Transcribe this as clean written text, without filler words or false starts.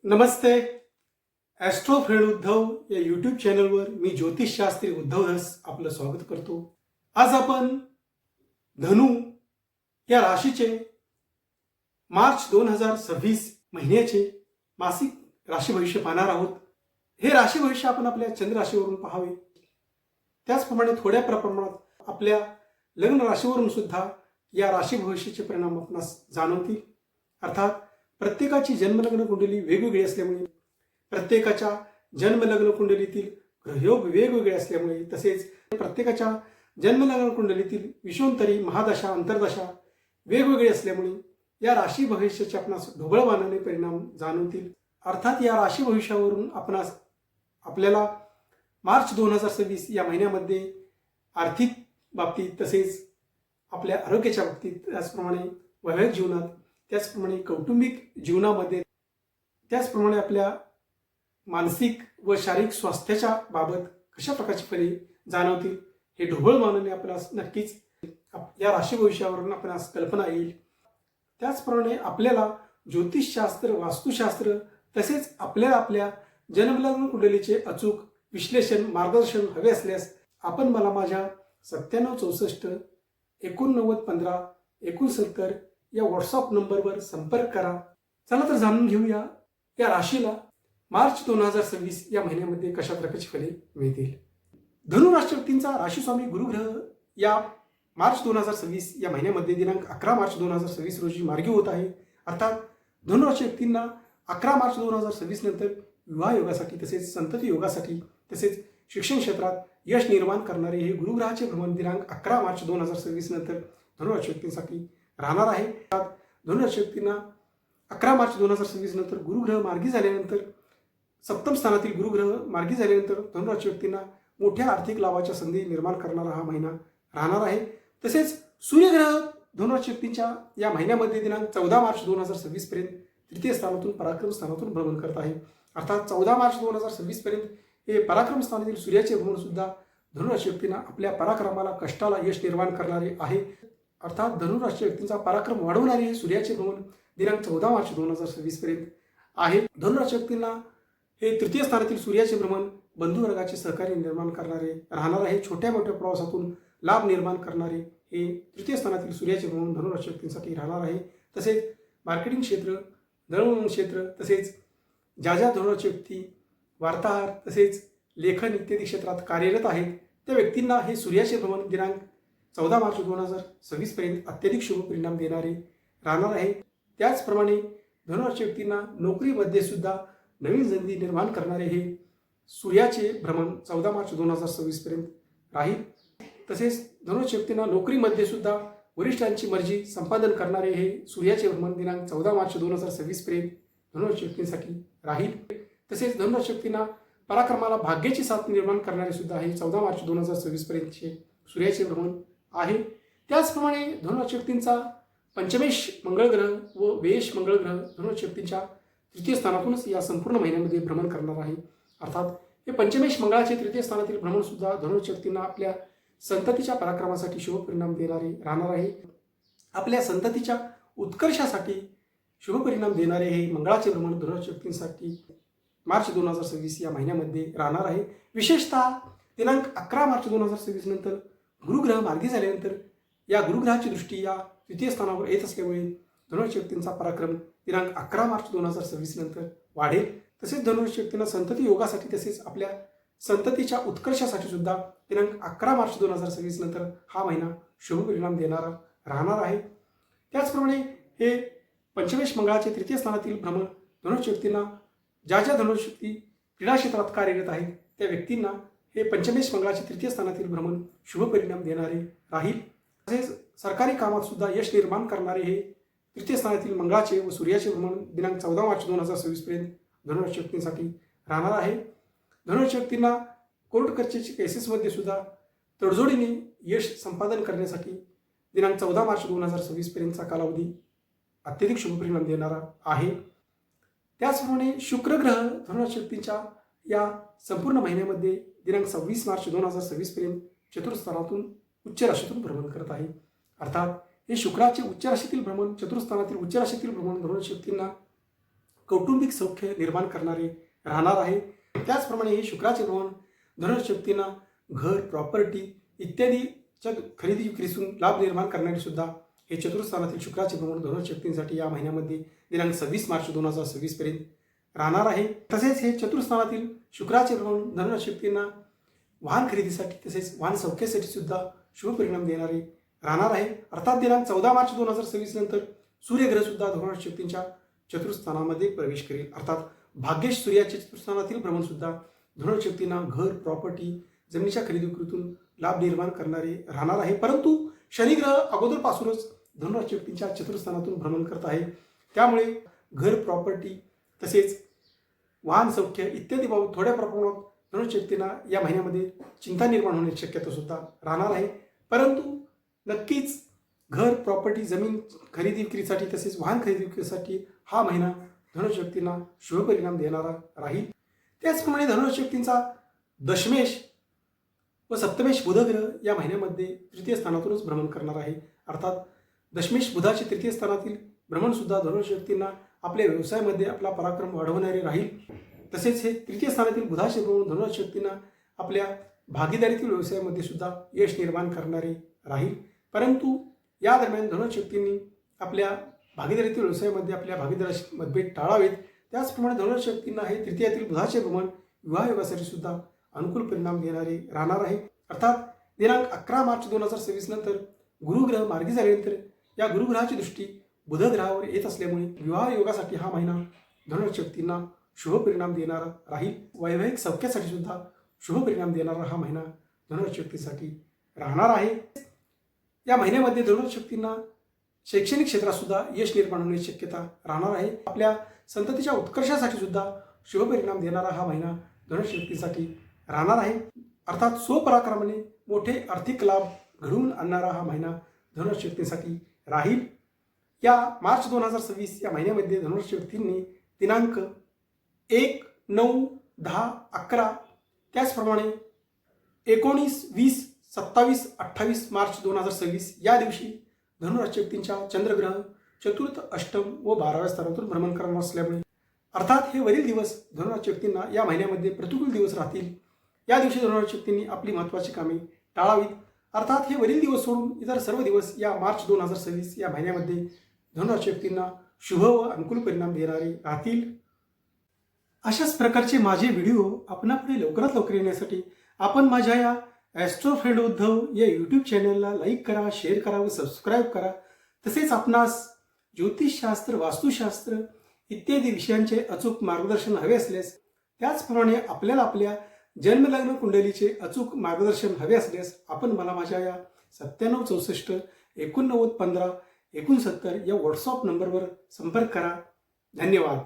नमस्ते. Austro friend Uddhav या YouTube चॅनलवर मी ज्योतिषशास्त्री उद्धव धस आपलं स्वागत करतो. आज आपण धनु या राशीचे मार्च 2026 महिन्याचे मासिक राशी भविष्य पाहणार आहोत. हे राशी भविष्य आपण आपल्या चंद्र राशीवरून पाहावे. त्याचप्रमाणे थोड्या प्रमाणात आपल्या लग्न राशीवरून सुद्धा या राशी भविष्याचे परिणाम आपणास जाणवतील. अर्थात प्रत्येकाची जन्मलग्न कुंडली वेगवेगळी असल्यामुळे, प्रत्येकाच्या जन्मलग्न कुंडलीतील ग्रहयोग वेगवेगळे असल्यामुळे, तसेच प्रत्येकाच्या जन्मलग्न कुंडलीतील विषुवंतरी महादशा अंतर्दशा वेगवेगळी असल्यामुळे या राशी भविष्याचे आपणास ढोबळमानाने परिणाम जाणवतील. अर्थात या राशी भविष्यावरून आपल्याला मार्च 2026 या महिन्यामध्ये आर्थिक बाबतीत, तसेच आपल्या आरोग्याच्या बाबतीत, त्याचप्रमाणे वैवाहिक जीवनात, त्याचप्रमाणे कौटुंबिक जीवनामध्ये, त्याचप्रमाणे आपल्या मानसिक व शारीरिक स्वास्थ्याच्या बाबत कशा प्रकारची फळे जाणवतील हे ढोबळमानाने आपल्यास नक्कीच या राशी भविष्यावरून आपणास कल्पना येईल. त्याचप्रमाणे आपल्याला ज्योतिषशास्त्र, वास्तुशास्त्र तसेच आपल्याला आपल्या जन्मलग्न कुंडलीचे अचूक विश्लेषण, मार्गदर्शन हवे असल्यास आपण मला माझ्या 9764 89 15 69 या व्हॉट्सअप नंबरवर संपर्क करा. चला तर जाणून घेऊया या राशीला मार्च 2026 या महिन्यामध्ये कशा प्रकारची फळे मिळतील. धनु राशी व्यक्तींचा राशीस्वामी गुरुग्रह या मार्च 2026 या महिन्यामध्ये दिनांक 11 मार्च 2026 रोजी मार्गी होत आहे. अर्थात धनु राशी व्यक्तींना 11 मार्च 2026 नंतर विवाह योगासाठी, तसेच संतती योगासाठी, तसेच शिक्षण क्षेत्रात यश निर्माण करणारे हे गुरुग्रहाचे भ्रमण दिनांक 11 मार्च 2026 नंतर धनु राशी व्यक्तींसाठी राहणार आहे. धनु राशी व्यक्तींना 11 मार्च 2026 नंतर गुरुग्रह मार्गी झाल्यानंतर, सप्तम स्थानातील गुरुग्रह मार्गी झाल्यानंतर धनु राशी व्यक्तींना मोठ्या आर्थिक लाभाच्या संधी निर्माण करणारा हा महिना राहणार आहे. तसेच सूर्यग्रह धनु राशी व्यक्तींच्या या महिन्यामध्ये दिनांक 14 मार्च 2026 पर्यंत तृतीय स्थानातून पराक्रम स्थानातून भ्रमण करत आहे. अर्थात 14 मार्च 2026 पर्यंत हे पराक्रम स्थानातील सूर्याचे भ्रमण सुद्धा धनु राशी व्यक्तींना आपल्या पराक्रमाला, कष्टाला यश निर्माण करणारे आहे. अर्थात धनु राशी व्यक्तींचा पराक्रम वाढवणारे हे सूर्याचे भ्रमण दिनांक 14 मार्च 2026 पर्यंत आहे. धनु राशी व्यक्तींना हे तृतीय स्थानातील सूर्याचे भ्रमण बंधुवर्गाचे सहकार्य निर्माण करणारे राहणार आहे. छोट्या मोठ्या प्रवासातून लाभ निर्माण करणारे हे तृतीय स्थानातील सूर्याचे भ्रमण धनु राशी व्यक्तींसाठी राहणार आहे. तसेच मार्केटिंग क्षेत्र, दळणवळण क्षेत्र, तसेच ज्या धनु राशी व्यक्ती वार्ताहर तसेच लेखन इत्यादी क्षेत्रात कार्यरत आहेत त्या व्यक्तींना हे सूर्याचे भ्रमण दिनांक 14 मार्च 2026 पर्यंत अत्यधिक शुभ परिणाम देणारे राहणार आहे. त्याचप्रमाणे धनु राशी व्यक्तींना नोकरीमध्ये सुद्धा नवीन संधी निर्माण करणारे हे सूर्याचे भ्रमण 14 मार्च 2026 पर्यंत राहील. तसेच धनु राशी व्यक्तींना नोकरीमध्ये सुद्धा वरिष्ठांची मर्जी संपादन करणारे हे सूर्याचे भ्रमण दिनांक 14 मार्च 2026 पर्यंत धनु राशी व्यक्तींसाठी राहील. तसेच धनु राशी व्यक्तींना पराक्रमाला भाग्याची साथ निर्माण करणारे सुद्धा हे 14 मार्च 2026 पर्यंतचे सूर्याचे भ्रमण आहे. त्याचप्रमाणे धनु राशी व्यक्तींचा पंचमेश मंगळ ग्रह व वेश मंगळ ग्रह धनु राशी व्यक्तींच्या तृतीय स्थानातूनच या संपूर्ण महिन्यामध्ये भ्रमण करणार आहे. अर्थात हे पंचमेश मंगळाचे तृतीय स्थानातील भ्रमण सुद्धा धनु राशी व्यक्तींना आपल्या संततीच्या पराक्रमासाठी शुभ परिणाम देणारे राहणार आहे. आपल्या संततीच्या उत्कर्षासाठी शुभ परिणाम देणारे हे मंगळाचे भ्रमण धनु राशी व्यक्तींसाठी मार्च 2026 या महिन्यामध्ये राहणार आहे. विशेषतः दिनांक 11 मार्च 2026 नंतर गुरुग्रह मार्गी झाल्यानंतर या गुरुग्रहाची दृष्टी या तृतीय स्थानावर येत असल्यामुळे धनु राशी व्यक्तींचा पराक्रम दिनांक 11 मार्च 2026 नंतर वाढेल. तसेच धनु राशी व्यक्तींना संतती योगासाठी, तसेच आपल्या संततीच्या उत्कर्षासाठी सुद्धा दिनांक 11 मार्च 2026 नंतर हा महिना शुभ परिणाम देणारा राहणार आहे. त्याचप्रमाणे हे पंचमेश मंगळाचे तृतीय स्थानातील भ्रमण धनु राशी व्यक्तींना, ज्या धनु राशी व्यक्ती क्रीडा क्षेत्रात कार्यरत आहेत त्या व्यक्तींना हे पंचमेश मंगळाचे तृतीय स्थानातील भ्रमण शुभ परिणाम देणारे राहील. तसेच सरकारी कामात सुद्धा यश निर्माण करणारे हे तृतीय स्थानातील मंगळाचे व सूर्याचे भ्रमण दिनांक 14 मार्च 2026 पर्यंत धनु राशी व्यक्तींसाठी राहणार आहे. धनु राशी व्यक्तींना कोर्ट कचेरीच्या केसेसमध्ये सुद्धा तडजोडीने यश संपादन करण्यासाठी दिनांक 14 मार्च 2026 पर्यंतचा कालावधी अत्यधिक शुभ परिणाम देणारा आहे. त्याचप्रमाणे शुक्र ग्रह धनु राशी व्यक्तींच्या या संपूर्ण महिन्यामध्ये दिनांक 26 मार्च 2026 पर्यंत चतुर्थस्थानातून उच्च राशीतून भ्रमण करत आहे. अर्थात हे शुक्राचे उच्च राशीतील भ्रमण, चतुर्थस्थानातील उच्च राशीतील भ्रमण धनु राशी व्यक्तींना कौटुंबिक सौख्य निर्माण करणारे राहणार आहे. त्याचप्रमाणे हे शुक्राचे भ्रमण धनुराशी व्यक्तींना घर, प्रॉपर्टी इत्यादीच्या खरेदी विक्रीतून लाभ निर्माण करणारे सुद्धा हे चतुर्थानातील शुक्राचे भ्रमण धनुराशी व्यक्तींसाठी या महिन्यामध्ये दिनांक 26 मार्च 2026 पर्यंत राहणार आहे. तसेच हे चतुर्थानातील शुक्राचे भ्रमण धनुराशी व्यक्तींना वाहन खरेदीसाठी तसेच वाहन सौख्यासाठी सुद्धा शुभ परिणाम देणारे राहणार आहे. अर्थात दिनांक 14 मार्च 2026 नंतर सूर्यग्रह सुद्धा धनुराशी व्यक्तींच्या चतुर्थानामध्ये प्रवेश करेल. अर्थात भाग्येश सूर्याच्या चतुर्थानातील भ्रमण सुद्धा धनुराशी व्यक्तींना घर, प्रॉपर्टी, जमिनीच्या खरेदी विक्रीतून लाभ निर्माण करणारे राहणार आहे. परंतु शनिग्रह अगोदरपासूनच धनुराशी व्यक्तींच्या चतुर्थानातून भ्रमण करत आहे. त्यामुळे घर, प्रॉपर्टी तसेच वाहन सौख्य इत्यादी बाबत थोड्या प्रमाणात धनुराशी व्यक्तींना या महिन्यामध्ये चिंता निर्माण होण्याची शक्यता सुद्धा राहणार आहे. परंतु नक्कीच घर, प्रॉपर्टी, जमीन खरेदी विक्रीसाठी तसेच वाहन खरेदी विक्रीसाठी हा महिना धनुराशी व्यक्तींना शुभ परिणाम देणारा राहील. त्याचप्रमाणे धनुराशी व्यक्तींचा दशमेश व सप्तमेश बुधग्रह या महिन्यामध्ये तृतीय स्थानातूनच भ्रमण करणार आहे. अर्थात दशमेश बुधाचे तृतीय स्थानातील भ्रमण सुद्धा धनुराशी व्यक्तींना आपल्या व्यवसायामध्ये आपला पराक्रम वाढवणारे राहील. तसेच हे तृतीय स्थानातील बुधाचे भ्रमण धनुराशी व्यक्तींना आपल्या भागीदारीतील व्यवसायामध्ये सुद्धा यश निर्माण करणारे राहील. परंतु या दरम्यान धनुराशी व्यक्तींनी आपल्या भागीदारीतील व्यवसायामध्ये आपल्या भागीदाराशी मतभेद टाळावेत. त्याचप्रमाणे धनुराशी व्यक्तींना हे तृतीयातील बुधाचे भ्रमण विवाह योगासाठी सुद्धा अनुकूल परिणाम देणारे राहणार आहे. अर्थात दिनांक 11 मार्च 2026 नंतर गुरुग्रह मार्गी झाल्यानंतर या गुरुग्रहाची दृष्टी बुधग्रहावर येत असल्यामुळे विवाह योगासाठी हा महिना धनुराशी व्यक्तींना शुभ परिणाम देणारा राहील. वैवाहिक सौख्यासाठी सुद्धा शुभ परिणाम देणारा हा महिना धनुराशी व्यक्तीसाठी राहणार आहे. या महिन्यामध्ये धनुराशी व्यक्तींना शैक्षणिक क्षेत्रात सुद्धा यश निर्माण होण्याची शक्यता राहणार आहे. आपल्या संततीच्या उत्कर्षासाठी सुद्धा शुभ परिणाम देणारा हा महिना धनुराशी व्यक्तीसाठी राहणार आहे. अर्थात स्वपराक्रमाने मोठे आर्थिक लाभ घडवून आणणारा हा महिना धनुराशी व्यक्तींसाठी राहील. या मार्च 2026 या महिन्यामध्ये धनुराशी व्यक्तींनी दिनांक 1, 9, 10, 11 त्याचप्रमाणे 19, 20, 27, 28 मार्च 2026 या दिवशी धनुराशी व्यक्तींच्या चंद्रग्रह चतुर्थ, अष्टम व 12व्या स्थानातून भ्रमण करणार असल्यामुळे अर्थात हे वरील दिवस धनुराशी व्यक्तींना या महिन्यामध्ये प्रतिकूल दिवस राहतील. या दिवशी धनुराशी व्यक्तींनी आपली महत्त्वाची कामे टाळावीत. अर्थात हे वरील दिवस सोडून इतर सर्व दिवस या मार्च 2026 या महिन्यामध्ये धनुराशी व्यक्तींना शुभ व अनुकूल परिणाम देणारे राहतील. अशाच प्रकारचे माझे व्हिडिओ आपणापुढे लवकरात लवकर येण्यासाठी आपण माझ्या या ॲस्ट्रो फ्रेंड उद्धव या यूट्यूब चॅनलला लाईक करा, शेअर करा व सबस्क्राईब करा. तसेच आपणास ज्योतिषशास्त्र, वास्तुशास्त्र इत्यादी विषयांचे अचूक मार्गदर्शन हवे असल्यास त्याचप्रमाणे आपल्याला आपल्या जन्मलग्न कुंडलीचे अचूक मार्गदर्शन हवे असल्यास आपण मला माझ्या या 97 64 89 15 69 या व्हॉट्सअप नंबरवर संपर्क करा. धन्यवाद.